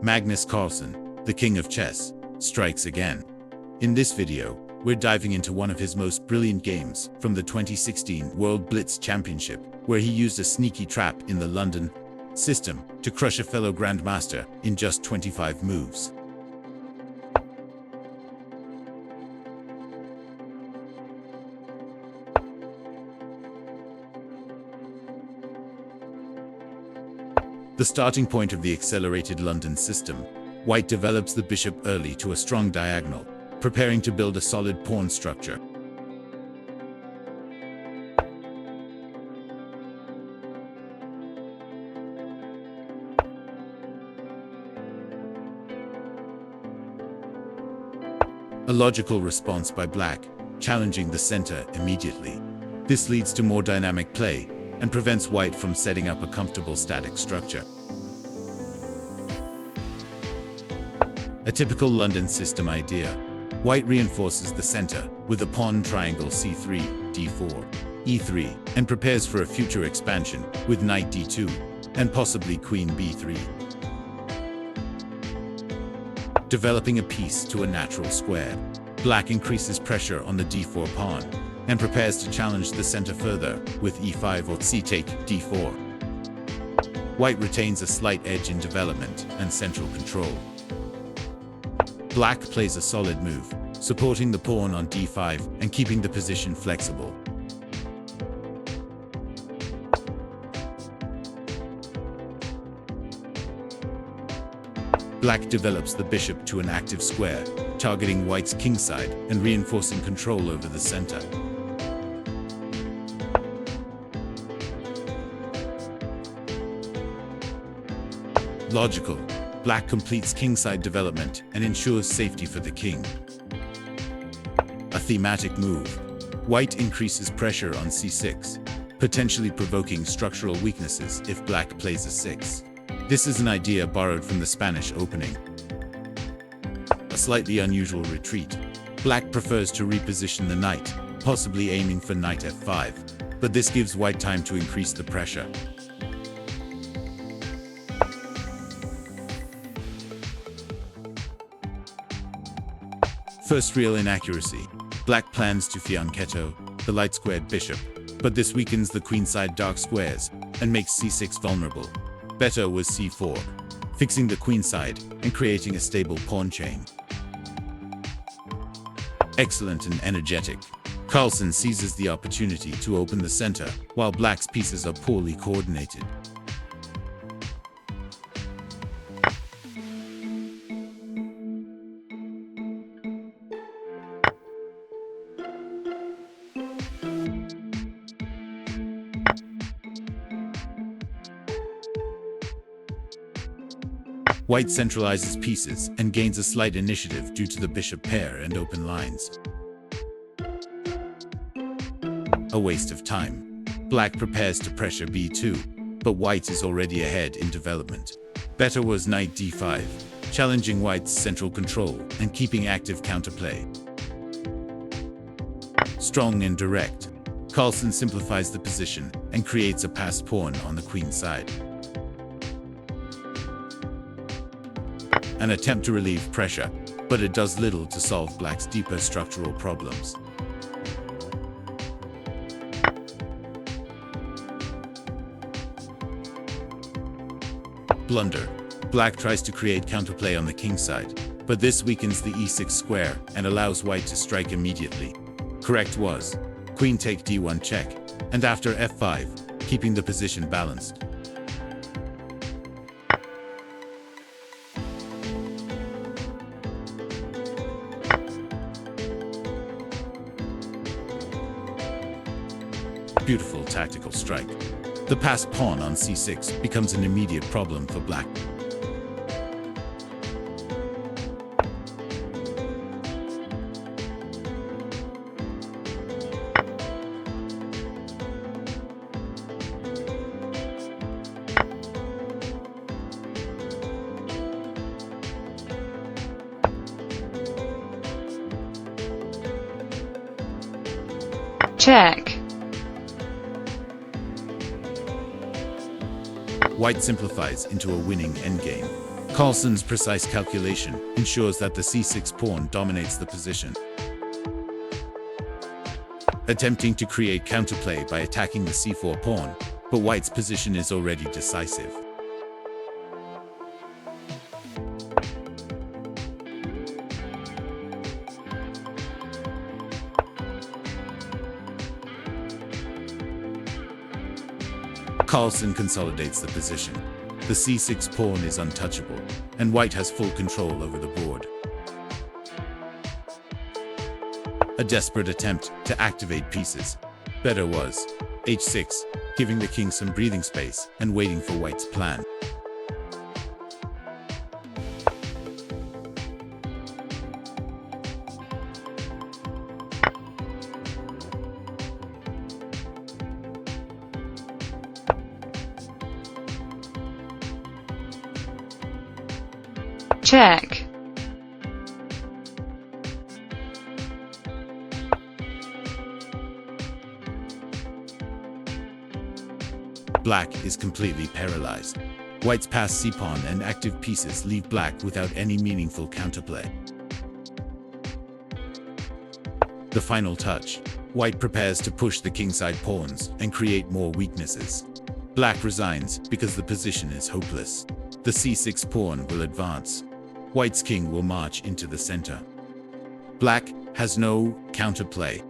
Magnus Carlsen, the king of chess, strikes again. In this video, we're diving into one of his most brilliant games from the 2016 World Blitz Championship, where he used a sneaky trap in the London system to crush a fellow grandmaster in just 25 moves. The starting point of the accelerated London system, White develops the bishop early to a strong diagonal, preparing to build a solid pawn structure. A logical response by Black, challenging the center immediately. This leads to more dynamic play and prevents White from setting up a comfortable static structure. A typical London system idea. White reinforces the center with a pawn triangle c3, d4, e3, and prepares for a future expansion with knight d2 and possibly queen b3. Developing a piece to a natural square, Black increases pressure on the d4 pawn and prepares to challenge the center further with e5 or c take d4. White retains a slight edge in development and central control. Black plays a solid move, supporting the pawn on d5 and keeping the position flexible. Black develops the bishop to an active square, targeting White's kingside and reinforcing control over the center. Logical. Black completes kingside development and ensures safety for the king. A thematic move. White increases pressure on c6, potentially provoking structural weaknesses if Black plays a 6. This is an idea borrowed from the Spanish opening. A slightly unusual retreat. Black prefers to reposition the knight, possibly aiming for knight f5, but this gives White time to increase the pressure. First real inaccuracy. Black plans to fianchetto the light-squared bishop, but this weakens the queenside dark squares and makes c6 vulnerable. Better was c4, fixing the queenside and creating a stable pawn chain. Excellent and energetic. Carlsen seizes the opportunity to open the center, while Black's pieces are poorly coordinated. White centralizes pieces and gains a slight initiative due to the bishop pair and open lines. A waste of time. Black prepares to pressure b2, but White is already ahead in development. Better was knight d5, challenging White's central control and keeping active counterplay. Strong and direct. Carlsen simplifies the position and creates a passed pawn on the queen side. An attempt to relieve pressure, but it does little to solve Black's deeper structural problems. Blunder. Black tries to create counterplay on the kingside, but this weakens the e6 square and allows White to strike immediately. Correct was queen take d1 check, and after f5, keeping the position balanced. Beautiful tactical strike. The passed pawn on c6 becomes an immediate problem for Black. Check. White simplifies into a winning endgame. Carlsen's precise calculation ensures that the c6 pawn dominates the position. Attempting to create counterplay by attacking the c4 pawn, but white's position is already decisive. Carlsen consolidates the position. The c6 pawn is untouchable, and white has full control over the board. A desperate attempt to activate pieces. Better was h6, giving the king some breathing space and waiting for white's plan. Check. Black is completely paralyzed. White's passed c-pawn and active pieces leave black without any meaningful counterplay. The final touch. White prepares to push the kingside pawns and create more weaknesses. Black resigns because the position is hopeless. The c6 pawn will advance. White's king will march into the center. Black has no counterplay.